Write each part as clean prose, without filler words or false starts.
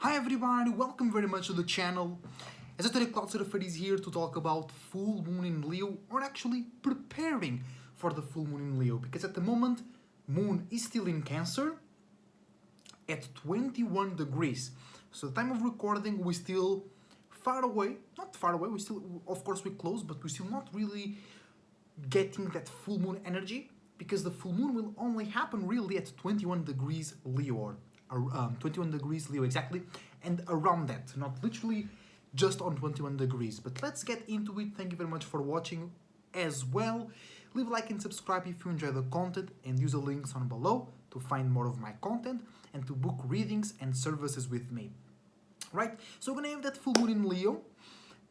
Hi everyone, welcome very much to the channel. Esoteric Cloud Surfer is here to talk about full moon in Leo, or actually preparing for the full moon in Leo, because at the moment moon is still in Cancer at 21 degrees. So the time of recording we're still far away, not far away, we still, of course we're close, but we're still not really getting that full moon energy, because the full moon will only happen really at 21 degrees Leo, or 21 degrees Leo exactly, and around that, not literally just on 21 degrees. But let's get into it. Thank you very much for watching as well. Leave a like and subscribe if you enjoy the content, and use the links on below to find more of my content and to book readings and services with me. Right, so we're gonna have that full moon in Leo,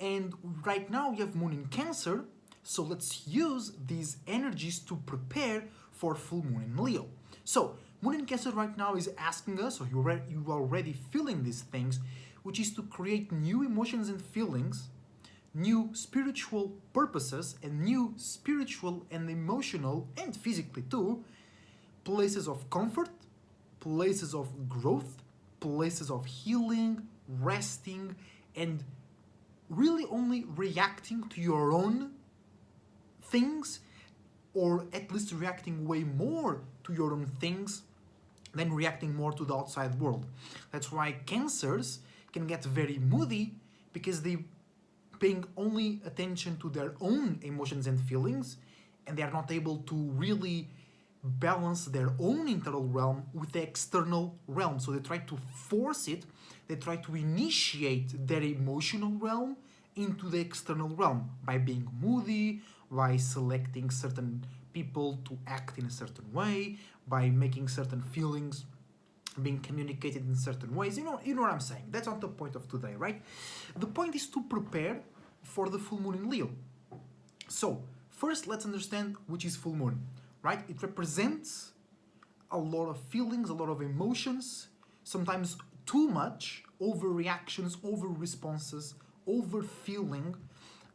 and right now we have moon in Cancer, so let's use these energies to prepare for full moon in Leo. So moon in Cancer right now is asking us, or you're already feeling these things, which is to create new emotions and feelings, new spiritual purposes, and new spiritual and emotional, and physically too, places of comfort, places of growth, places of healing, resting, and really only reacting to your own things, or at least reacting way more to your own things than reacting more to the outside world. That's why Cancers can get very moody, because they paying only attention to their own emotions and feelings, and they are not able to really balance their own internal realm with the external realm. So they try to force it, they try to initiate their emotional realm into the external realm by being moody, by selecting certain people to act in a certain way, by making certain feelings being communicated in certain ways. You know what I'm saying. That's not the point of today, right? The point is to prepare for the full moon in Leo. So first, let's understand which is full moon, right? It represents a lot of feelings, a lot of emotions, sometimes too much, overreactions, over responses, over feeling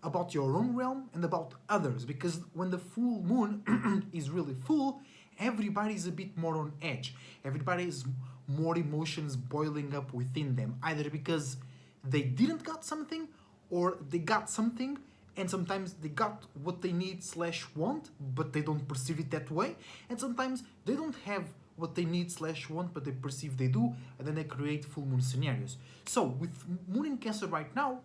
about your own realm and about others, because when the full moon is really full, everybody's a bit more on edge. Everybody's more emotions boiling up within them, either because they didn't got something, or they got something and sometimes they got what they need / want, but they don't perceive it that way, and sometimes they don't have what they need / want, but they perceive they do, and then they create full moon scenarios. So with moon in Cancer right now,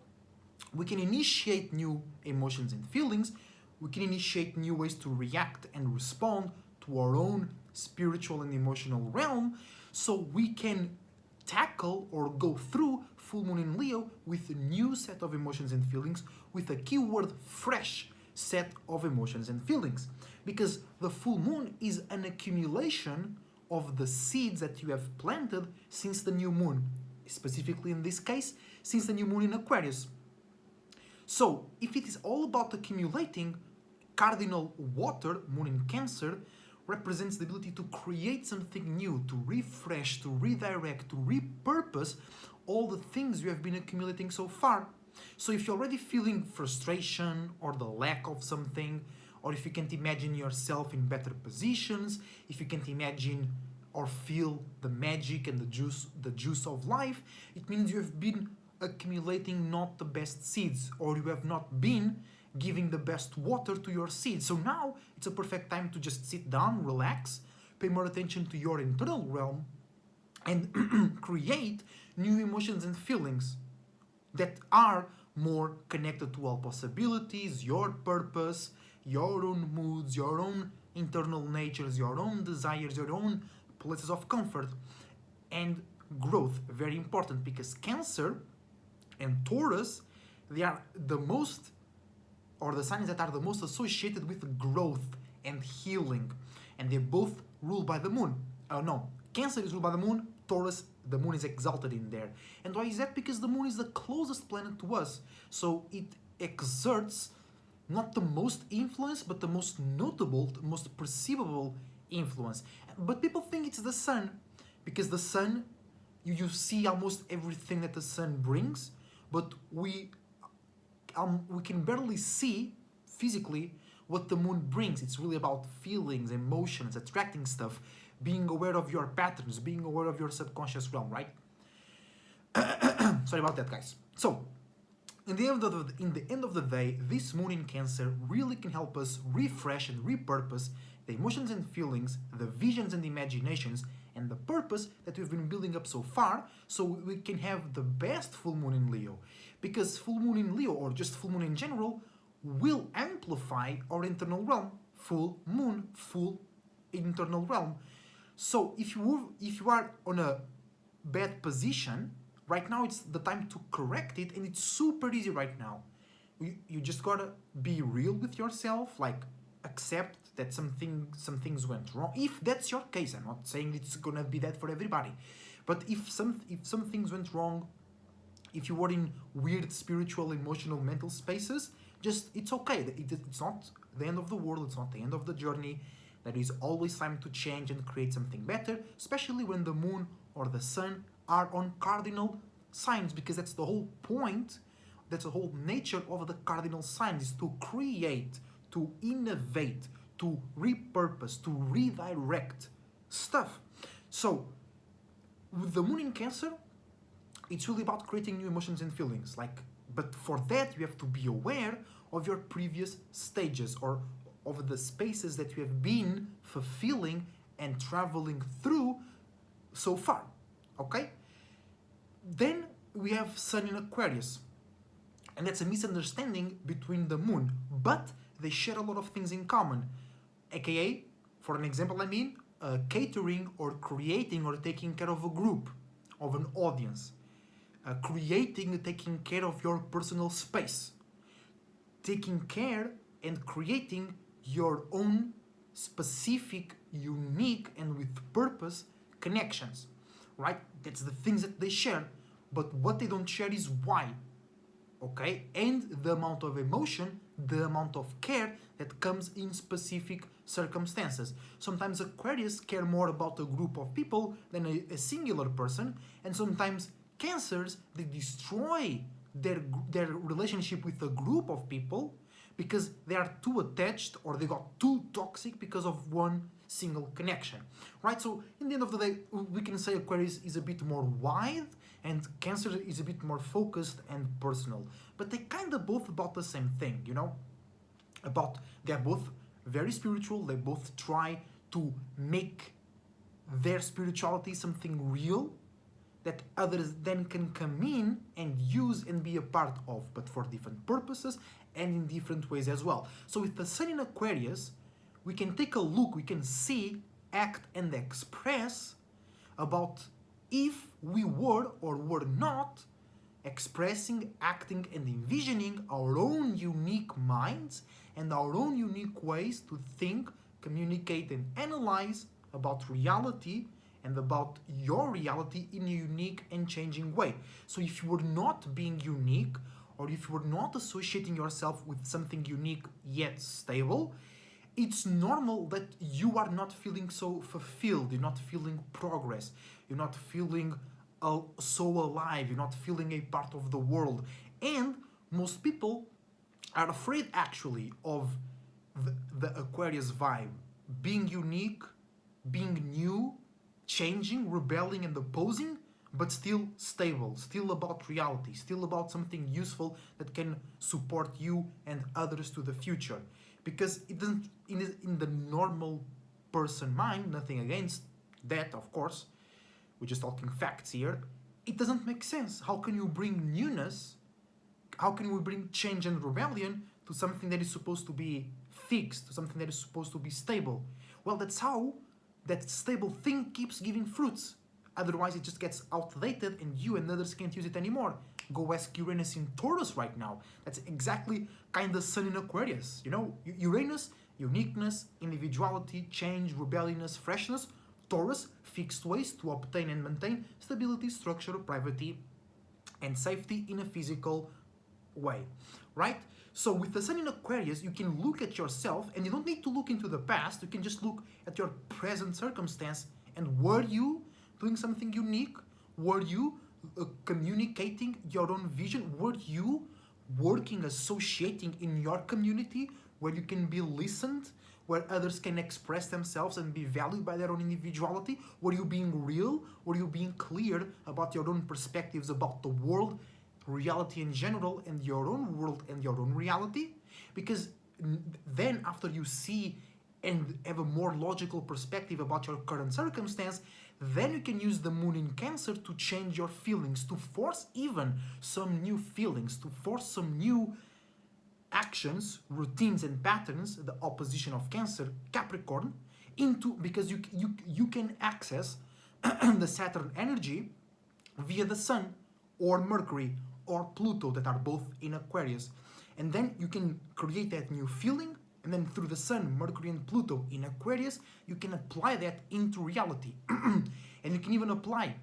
we can initiate new emotions and feelings, we can initiate new ways to react and respond to our own spiritual and emotional realm, so we can tackle or go through full moon in Leo with a new set of emotions and feelings, with a keyword fresh set of emotions and feelings, because the full moon is an accumulation of the seeds that you have planted since the new moon, specifically in this case, since the new moon in Aquarius. So if it is all about accumulating, cardinal water, moon in Cancer, represents the ability to create something new, to refresh, to redirect, to repurpose all the things you have been accumulating so far. So if you're already feeling frustration or the lack of something, or if you can't imagine yourself in better positions, if you can't imagine or feel the magic and the juice of life, it means you have been accumulating not the best seeds, or you have not been giving the best water to your seeds. So now it's a perfect time to just sit down, relax, pay more attention to your internal realm, and create new emotions and feelings that are more connected to all possibilities, your purpose, your own moods, your own internal natures, your own desires, your own places of comfort and growth. Very important, because Cancer and Taurus, they are the most, or the signs that are the most associated with growth and healing, and they're both ruled by the moon. No, Cancer is ruled by the moon, Taurus, the moon is exalted in there. And why is that? Because the moon is the closest planet to us, so it exerts not the most influence, but the most notable, the most perceivable influence. But people think it's the sun, because the sun, you see almost everything that the sun brings, but we can barely see physically what the moon brings. It's really about feelings, emotions, attracting stuff, being aware of your patterns, being aware of your subconscious realm, right? Sorry about that, guys. So, in the end of the day, this moon in Cancer really can help us refresh and repurpose the emotions and feelings, the visions and imaginations, and the purpose that we've been building up so far, so we can have the best full moon in Leo. Because full moon in Leo, or just full moon in general, will amplify our internal realm. Full moon, full internal realm. So if you are on a bad position, right now it's the time to correct it, and it's super easy right now. You just gotta be real with yourself, like accept that some things went wrong. If that's your case, I'm not saying it's gonna be that for everybody, but if some things went wrong, if you were in weird spiritual, emotional, mental spaces, just it's okay. It's not the end of the world. It's not the end of the journey. There is always time to change and create something better, especially when the moon or the sun are on cardinal signs, because that's the whole point, that's the whole nature of the cardinal signs, is to create, to innovate, to repurpose, to redirect stuff. So with the moon in Cancer, it's really about creating new emotions and feelings. But for that you have to be aware of your previous stages, or of the spaces that you have been fulfilling and traveling through so far. Okay? Then we have Sun in Aquarius, and that's a misunderstanding between the moon, but they share a lot of things in common, aka, for an example, catering or creating or taking care of a group, of an audience, creating, taking care of your personal space, taking care and creating your own specific, unique, and with purpose connections, right? That's the things that they share, but what they don't share is why, okay? And the amount of emotion, the amount of care that comes in specific circumstances. Sometimes Aquarius care more about a group of people than a singular person, and sometimes Cancers, they destroy their relationship with a group of people because they are too attached, or they got too toxic because of one single connection, right? So in the end of the day, we can say Aquarius is a bit more wide and Cancer is a bit more focused and personal, but they kind of both about the same thing, you know, they're both very spiritual. They both try to make their spirituality something real that others then can come in and use and be a part of, but for different purposes and in different ways as well. So with the Sun in Aquarius, we can take a look, we can see, act and express about if we were or were not expressing, acting and envisioning our own unique minds and our own unique ways to think, communicate and analyze about reality and about your reality in a unique and changing way. So if you were not being unique, or if you were not associating yourself with something unique yet stable, it's normal that you are not feeling so fulfilled, you're not feeling progress, you're not feeling so alive, you're not feeling a part of the world. And most people are afraid actually of the Aquarius vibe, being unique, being new, changing, rebelling and opposing, but still stable, still about reality, still about something useful that can support you and others to the future. Because it doesn't, in the normal person mind, nothing against that, of course, we're just talking facts here, it doesn't make sense. How can you bring newness, how can we bring change and rebellion to something that is supposed to be fixed, to something that is supposed to be stable? Well, that's how that stable thing keeps giving fruits. Otherwise, it just gets outdated and you and others can't use it anymore. Go ask Uranus in Taurus right now. That's exactly kind of Sun in Aquarius. You know, Uranus, uniqueness, individuality, change, rebelliousness, freshness. Taurus, fixed ways to obtain and maintain stability, structure, privacy, and safety in a physical way, right? So with the Sun in Aquarius, you can look at yourself and you don't need to look into the past. You can just look at your present circumstance and were you doing something unique? Were you communicating your own vision? Were you working, associating in your community where you can be listened, where others can express themselves and be valued by their own individuality? Were you being real? Were you being clear about your own perspectives about the world, reality in general, and your own world and your own reality? Because then after you see and have a more logical perspective about your current circumstance, then you can use the moon in Cancer to change your feelings, to force even some new feelings, to force some new actions, routines and patterns, the opposition of Cancer, Capricorn, into, because you can access the Saturn energy via the Sun or Mercury or Pluto that are both in Aquarius. And then you can create that new feeling, and then through the Sun, Mercury and Pluto in Aquarius, you can apply that into reality. And you can even apply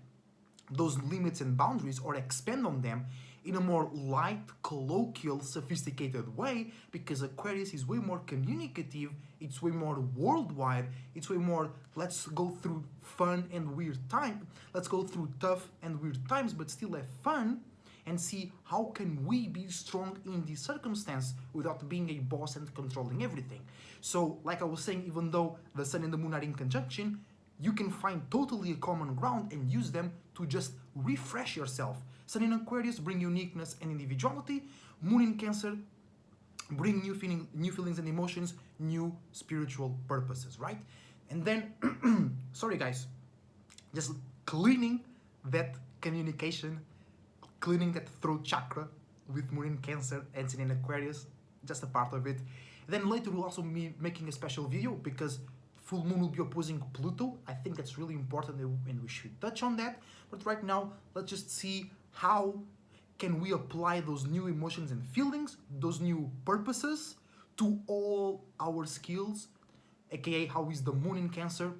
those limits and boundaries or expand on them in a more light, colloquial, sophisticated way, because Aquarius is way more communicative, it's way more worldwide, it's way more, let's go through fun and weird time, let's go through tough and weird times, but still have fun, and see how can we be strong in this circumstance without being a boss and controlling everything. So, like I was saying, even though the Sun and the Moon are in conjunction, you can find totally a common ground and use them to just refresh yourself. Sun in Aquarius bring uniqueness and individuality. Moon in Cancer bring new feelings and emotions, new spiritual purposes, right? And then, sorry guys, just cleaning that communication, cleaning that throat chakra with Moon in Cancer and Sun in Aquarius, just a part of it. Then later we'll also be making a special video because full moon will be opposing Pluto. I think that's really important and we should touch on that. But right now, let's just see how can we apply those new emotions and feelings, those new purposes to all our skills, aka how is the Moon in Cancer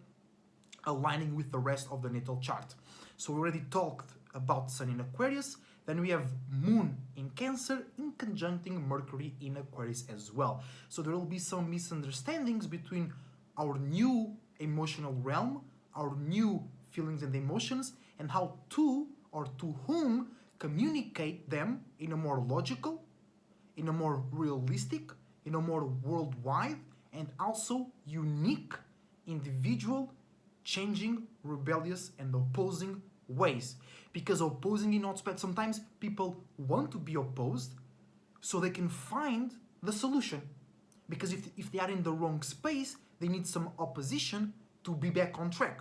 aligning with the rest of the natal chart. So we already talked about Sun in Aquarius, then we have Moon in Cancer in conjuncting Mercury in Aquarius as well. So there will be some misunderstandings between our new emotional realm, our new feelings and emotions, and how to or to whom communicate them in a more logical, in a more realistic, in a more worldwide, and also unique, individual, changing, rebellious, and opposing ways. Because opposing is not bad. Sometimes people want to be opposed so they can find the solution. Because if they are in the wrong space, they need some opposition to be back on track.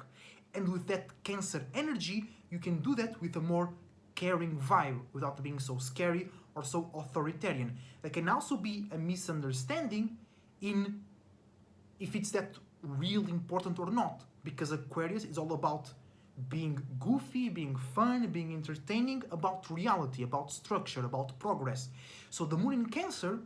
And with that Cancer energy, you can do that with a more caring vibe without being so scary or so authoritarian. There can also be a misunderstanding in if it's that real important or not, because Aquarius is all about being goofy, being fun, being entertaining, about reality, about structure, about progress. So the Moon in Cancer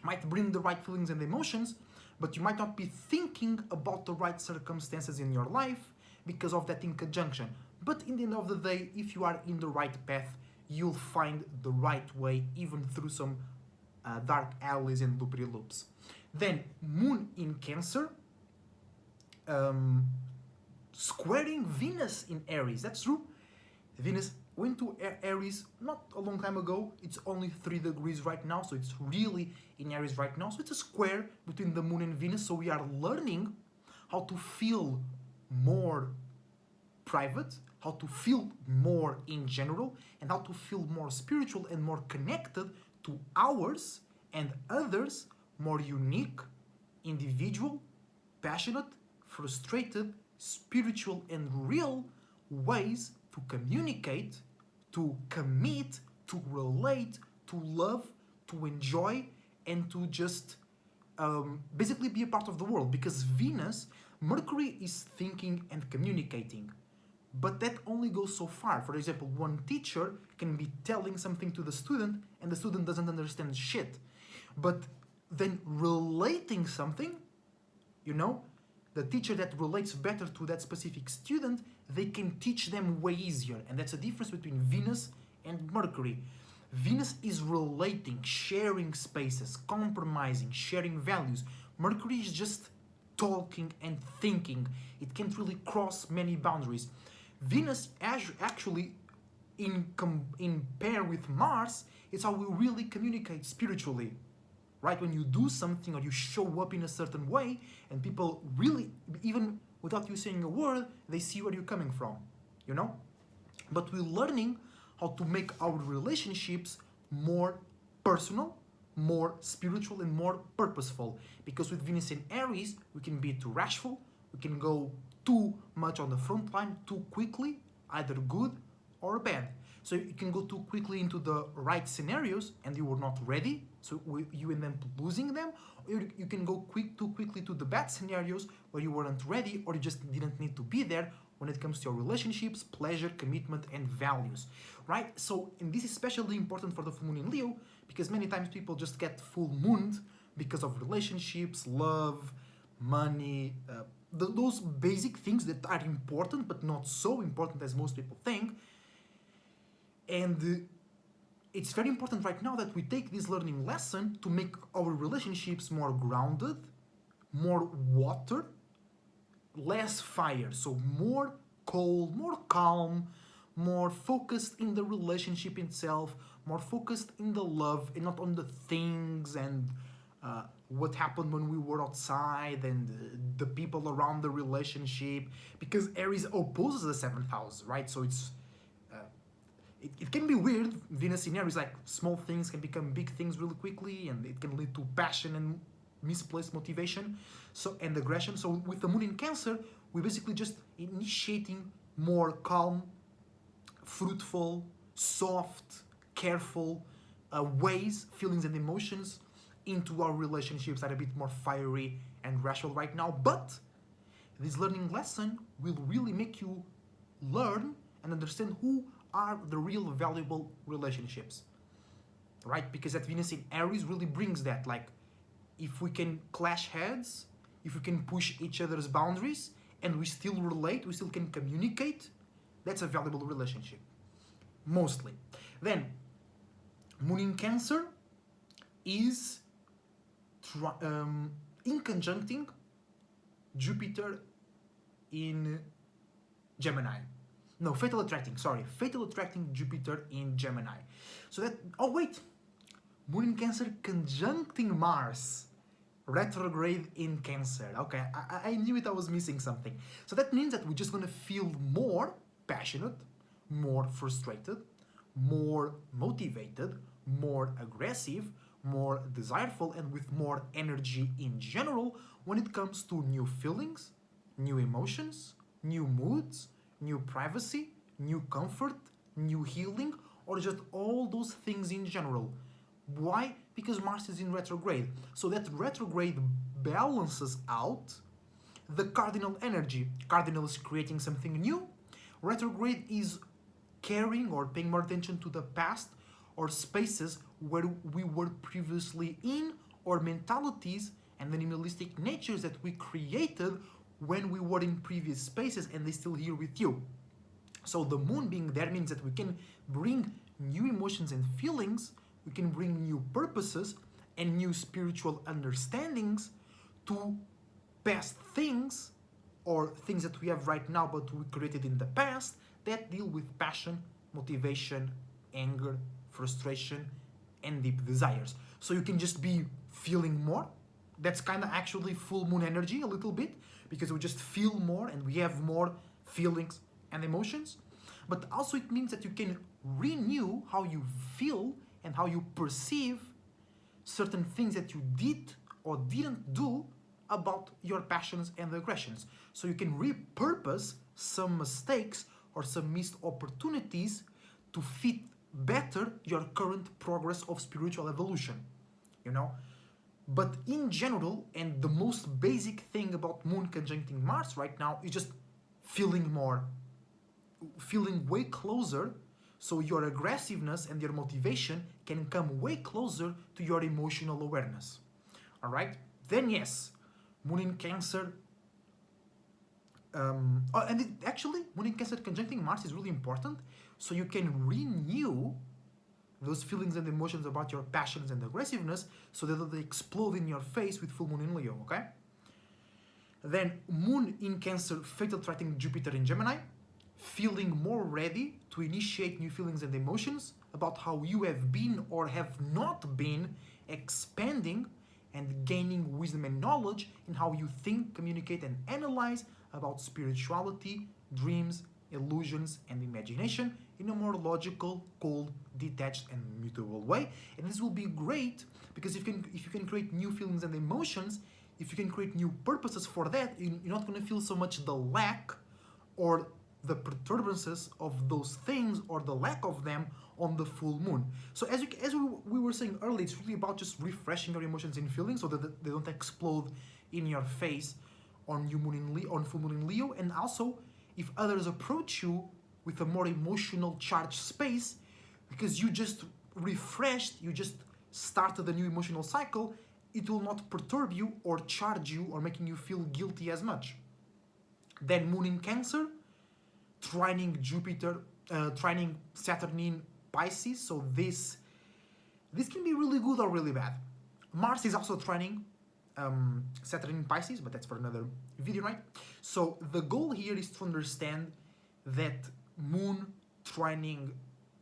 might bring the right feelings and emotions, but you might not be thinking about the right circumstances in your life because of that in conjunction. But in the end of the day, if you are in the right path, you'll find the right way, even through some dark alleys and loopy loops. Then Moon in Cancer, squaring Venus in Aries. That's true. Venus went to Aries not a long time ago. It's only 3 degrees right now, so it's really in Aries right now. So it's a square between the Moon and Venus. So we are learning how to feel more private, how to feel more in general, and how to feel more spiritual and more connected to ours and others, more unique, individual, passionate, frustrated, spiritual and real ways to communicate, to commit, to relate, to love, to enjoy, and to just basically be a part of the world. Because Venus, Mercury is thinking and communicating, but that only goes so far. For example, one teacher can be telling something to the student and the student doesn't understand shit. But then relating something, you know, the teacher that relates better to that specific student, they can teach them way easier. And that's the difference between Venus and Mercury. Venus is relating, sharing spaces, compromising, sharing values. Mercury is just talking and thinking. It can't really cross many boundaries. Venus actually, in pair with Mars, is how we really communicate spiritually. right? When you do something or you show up in a certain way, and people really, even without you saying a word, they see where you're coming from, you know? But we're learning how to make our relationships more personal, more spiritual, and more purposeful. Because with Venus in Aries, we can be too rashful, we can go too much on the front line too quickly, either good or bad. So you can go too quickly into the right scenarios and you were not ready, so you end up losing them, or you can go too quickly to the bad scenarios where you weren't ready or you just didn't need to be there when it comes to your relationships, pleasure, commitment, and values, right? So, and this is especially important for the full moon in Leo because many times people just get full mooned because of relationships, love, money, those basic things that are important but not so important as most people think. And it's very important right now that we take this learning lesson to make our relationships more grounded, more water, less fire. So more cold, more calm, more focused in the relationship itself, more focused in the love and not on the things and what happened when we were outside and the people around the relationship. Because Aries opposes the 7th house, right? So it's it can be weird. Venus in Aries, like small things can become big things really quickly, and it can lead to passion and misplaced motivation, so and aggression. So with the moon in Cancer, we're basically just initiating more calm, fruitful, soft, careful ways, feelings, and emotions into our relationships that are a bit more fiery and rational right now. But this learning lesson will really make you learn and understand who are the real valuable relationships, right? Because that Venus in Aries really brings that, like, if we can clash heads, if we can push each other's boundaries, and we still relate, we still can communicate, that's a valuable relationship, mostly. Then, Moon in Cancer is in conjuncting Jupiter in Gemini. No, fatal attracting Jupiter in Gemini. So that, oh wait, Moon in Cancer conjuncting Mars, retrograde in Cancer. Okay, I knew it, I was missing something. So that means that we're just gonna feel more passionate, more frustrated, more motivated, more aggressive, more desireful, and with more energy in general when it comes to new feelings, new emotions, new moods, new privacy, new comfort, new healing, or just all those things in general. Why? Because Mars is in retrograde. So that retrograde balances out the cardinal energy. Cardinal is creating something new. Retrograde is caring or paying more attention to the past or spaces where we were previously in, or mentalities and the animalistic natures that we created when we were in previous spaces and they're still here with you. So the moon being there means that we can bring new emotions and feelings, we can bring new purposes and new spiritual understandings to past things or things that we have right now but we created in the past that deal with passion, motivation, anger, frustration, and deep desires. So you can just be feeling more. That's kind of actually full moon energy a little bit, because we just feel more and we have more feelings and emotions. But also it means that you can renew how you feel and how you perceive certain things that you did or didn't do about your passions and aggressions. So you can repurpose some mistakes or some missed opportunities to fit better your current progress of spiritual evolution, you know? But in general, and the most basic thing about Moon conjuncting Mars right now is just feeling more, feeling way closer, so your aggressiveness and your motivation can come way closer to your emotional awareness. All right? Then yes, Moon in Cancer, actually, Moon in Cancer conjuncting Mars is really important, so you can renew those feelings and emotions about your passions and aggressiveness so that they explode in your face with full moon in Leo, okay? Then Moon in Cancer, fatal attracting Jupiter in Gemini. feeling more ready to initiate new feelings and emotions about how you have been or have not been expanding and gaining wisdom and knowledge in how you think, communicate, and analyze about spirituality, dreams, illusions, and imagination in a more logical, cold, detached, and mutable way. And this will be great because if you can create new feelings and emotions, if you can create new purposes for that, you're not going to feel so much the lack or the perturbances of those things or the lack of them on the full moon. So as we were saying earlier, it's really about just refreshing your emotions and feelings so that they don't explode in your face on new moon in Leo, on full moon in Leo. And also, if others approach you with a more emotional charged space, because you just refreshed, you just started a new emotional cycle, it will not perturb you or charge you or making you feel guilty as much. Then moon in Cancer, trining Jupiter, trining Saturn in Pisces. So this can be really good or really bad. Mars is also trining Saturn in Pisces, but that's for another video, right? So the goal here is to understand that moon trining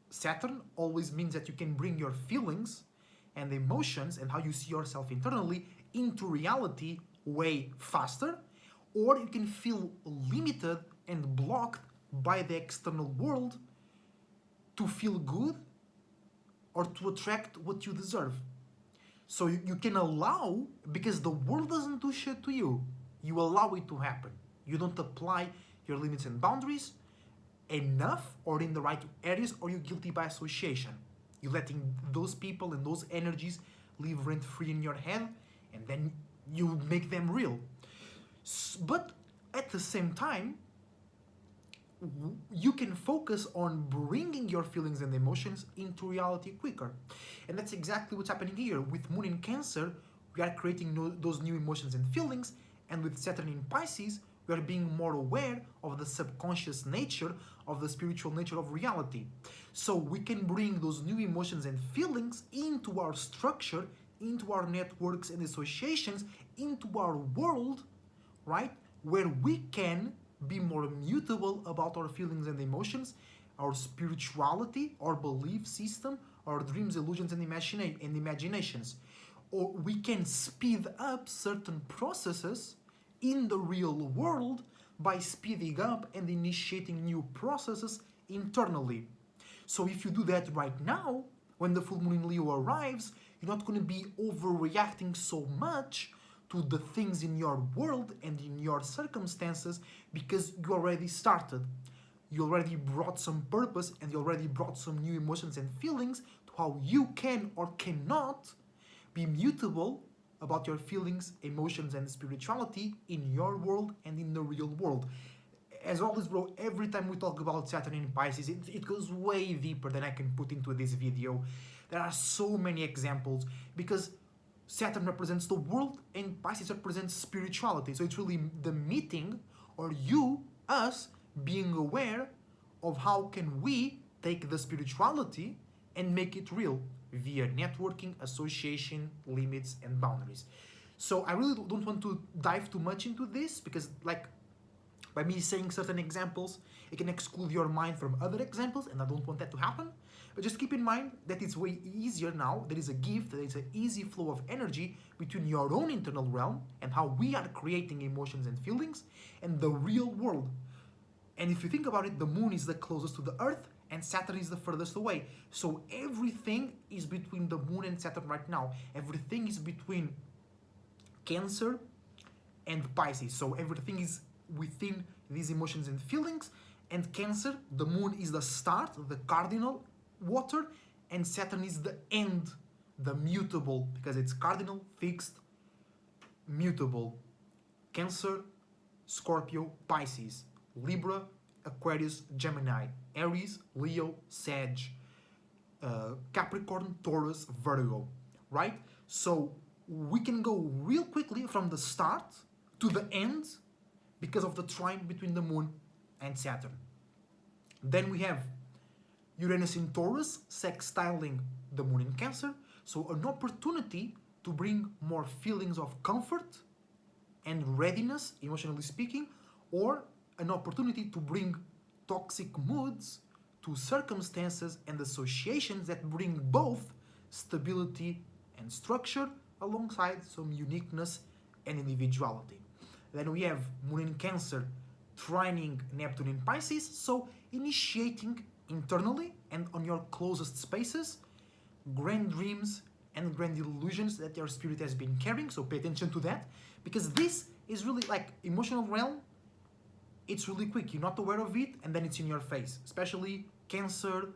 Saturn always means that you can bring your feelings and emotions and how you see yourself internally into reality way faster, or you can feel limited and blocked by the external world to feel good or to attract what you deserve. So you can allow, because the world doesn't do shit to you, you allow it to happen. You don't apply your limits and boundaries enough or in the right areas, or you're guilty by association. You're letting those people and those energies live rent free in your head, and then you make them real. But at the same time, you can focus on bringing your feelings and emotions into reality quicker. And that's exactly what's happening here. With Moon in Cancer, we are creating those new emotions and feelings, and with Saturn in Pisces, we are being more aware of the subconscious nature, of the spiritual nature of reality. So we can bring those new emotions and feelings into our structure, into our networks and associations, into our world, right? Where we can be more mutable about our feelings and emotions, our spirituality, our belief system, our dreams, illusions, and imaginations. Or we can speed up certain processes in the real world by speeding up and initiating new processes internally. So if you do that right now, when the full moon in Leo arrives, you're not going to be overreacting so much to the things in your world and in your circumstances, because you already started. You already brought some purpose, and you already brought some new emotions and feelings to how you can or cannot be mutable about your feelings, emotions, and spirituality in your world and in the real world. As always, bro, every time we talk about Saturn in Pisces, it goes way deeper than I can put into this video. There are so many examples, because Saturn represents the world and Pisces represents spirituality. So it's really the meeting, or you, us, being aware of how can we take the spirituality and make it real via networking, association, limits, and boundaries. So I really don't want to dive too much into this, because like by me saying certain examples, it can exclude your mind from other examples, and I don't want that to happen. But just keep in mind that it's way easier now. There is a gift, there is an easy flow of energy between your own internal realm and how we are creating emotions and feelings and the real world. And if you think about it, the moon is the closest to the earth and Saturn is the furthest away. So everything is between the moon and Saturn right now. Everything is between Cancer and Pisces. So everything is within these emotions and feelings. And Cancer, the moon is the start, the cardinal water, and Saturn is the end, the mutable, because it's cardinal, fixed, mutable. Cancer, Scorpio, Pisces, Libra, Aquarius, Gemini, Aries, Leo, Sag, Capricorn, Taurus, Virgo, right? So we can go real quickly from the start to the end because of the trine between the moon and Saturn. Then we have Uranus in Taurus sextiling the moon in Cancer, so an opportunity to bring more feelings of comfort and readiness, emotionally speaking, or an opportunity to bring toxic moods to circumstances and associations that bring both stability and structure alongside some uniqueness and individuality. Then we have Moon in Cancer trining Neptune in Pisces, so initiating internally and on your closest spaces grand dreams and grand illusions that your spirit has been carrying, so pay attention to that, because this is really like emotional realm. It's really quick, you're not aware of it, and then it's in your face. Especially Cancer,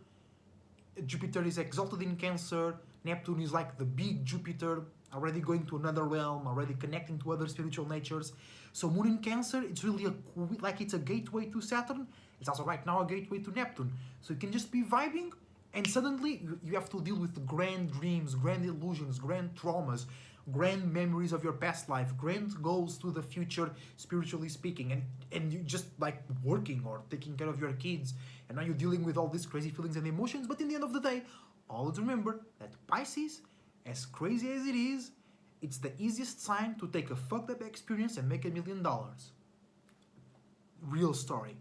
Jupiter is exalted in Cancer, Neptune is like the big Jupiter, already going to another realm, already connecting to other spiritual natures. So Moon in Cancer, it's really like it's a gateway to Saturn. It's also right now a gateway to Neptune. So you can just be vibing, and suddenly you have to deal with grand dreams, grand illusions, grand traumas, grand memories of your past life, grand goals to the future, spiritually speaking, and you just like working or taking care of your kids, and now you're dealing with all these crazy feelings and emotions. But in the end of the day, always remember that Pisces, as crazy as it is, it's the easiest sign to take a fucked up experience and make $1 million. Real story.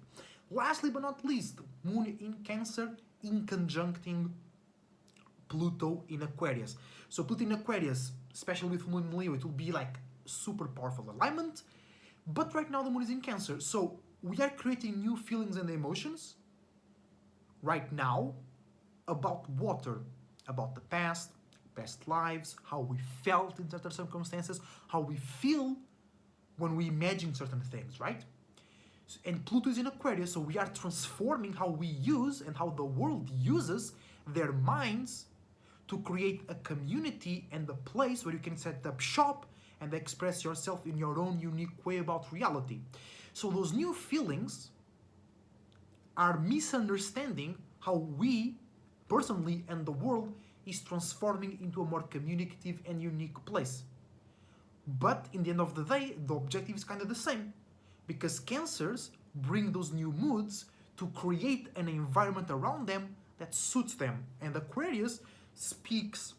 Lastly but not least, Moon in Cancer in conjuncting Pluto in Aquarius. So Pluto in Aquarius, especially with Moon in Leo, it will be like super powerful alignment. But right now the Moon is in Cancer, so we are creating new feelings and emotions right now about water, about the past lives, how we felt in certain circumstances, how we feel when we imagine certain things, right? And Pluto is in Aquarius, so we are transforming how we use and how the world uses their minds to create a community and a place where you can set up shop and express yourself in your own unique way about reality. So those new feelings are misunderstanding how we personally and the world is transforming into a more communicative and unique place. But in the end of the day, the objective is kind of the same, because Cancers bring those new moods to create an environment around them that suits them, and Aquarius speaks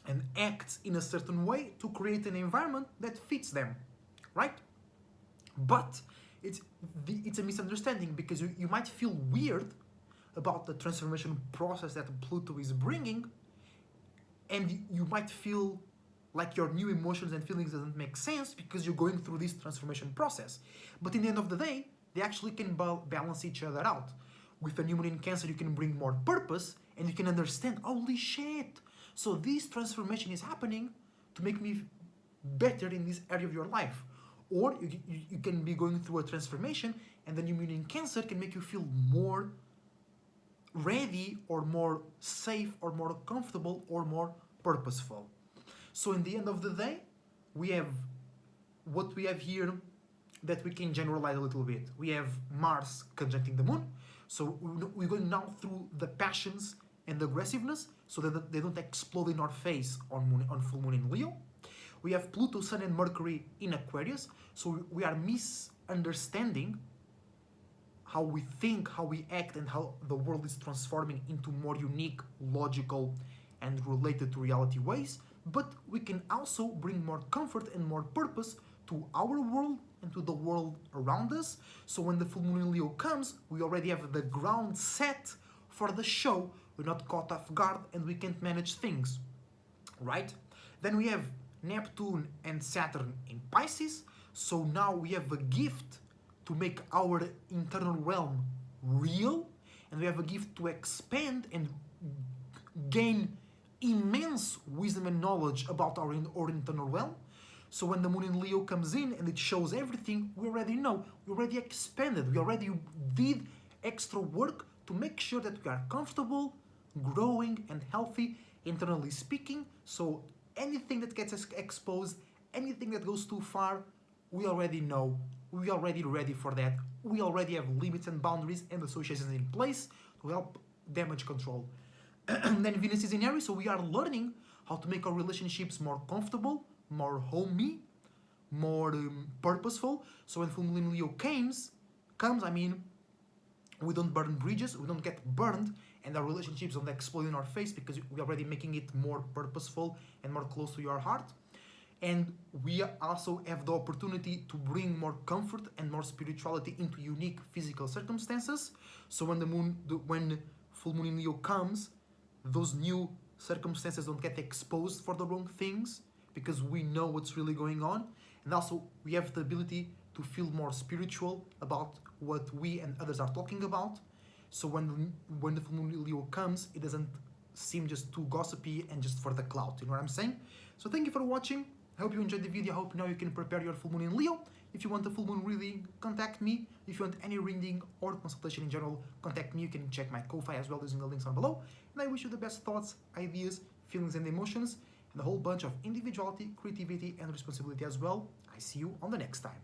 and acts in a certain way to create an environment that fits them, right? But it's a misunderstanding, because you might feel weird about the transformation process that Pluto is bringing, and you might feel like your new emotions and feelings doesn't make sense because you're going through this transformation process. But in the end of the day, they actually can balance each other out. With a new Moon in Cancer, you can bring more purpose, and you can understand, holy shit, so this transformation is happening to make me better in this area of your life. Or you can be going through a transformation, and the new Moon in Cancer can make you feel more ready, or more safe, or more comfortable, or more purposeful. So in the end of the day, we have what we have here that we can generalize a little bit. We have Mars conjuncting the Moon, so we're going now through the passions and aggressiveness, so that they don't explode in our face on full moon in Leo. We have Pluto, Sun, and Mercury in Aquarius, so we are misunderstanding how we think, how we act, and how the world is transforming into more unique, logical, and related to reality ways. But we can also bring more comfort and more purpose to our world and to the world around us. So when the full moon in Leo comes, we already have the ground set for the show. We're not caught off guard, and we can't manage things, right? Then we have Neptune and Saturn in Pisces. So now we have a gift to make our internal realm real, and we have a gift to expand and gain immense wisdom and knowledge about our internal realm. So when the moon in Leo comes in and it shows everything, we already know, we already expanded, we already did extra work to make sure that we are comfortable, growing, and healthy, internally speaking. So anything that gets exposed, anything that goes too far, we already know, we already ready for that. We already have limits and boundaries and associations in place to help damage control. Then Venus is in Aries, so we are learning how to make our relationships more comfortable, more homey, more purposeful. So when full moon Leo comes, I mean, we don't burn bridges, we don't get burned, and our relationships don't explode in our face, because we're already making it more purposeful and more close to your heart. and we also have the opportunity to bring more comfort and more spirituality into unique physical circumstances. So when full moon in Leo comes, those new circumstances don't get exposed for the wrong things because we know what's really going on, and also we have the ability to feel more spiritual about what we and others are talking about. So when the full moon in Leo comes, it doesn't seem just too gossipy and just for the clout. You know what I'm saying? So thank you for watching. I hope you enjoyed the video. I hope now you can prepare your full moon in Leo. If you want a full moon reading, contact me. If you want any reading or consultation in general, contact me. You can check my Ko-Fi as well using the links down below. And I wish you the best thoughts, ideas, feelings and emotions, and a whole bunch of individuality, creativity and responsibility as well. I see you on the next time.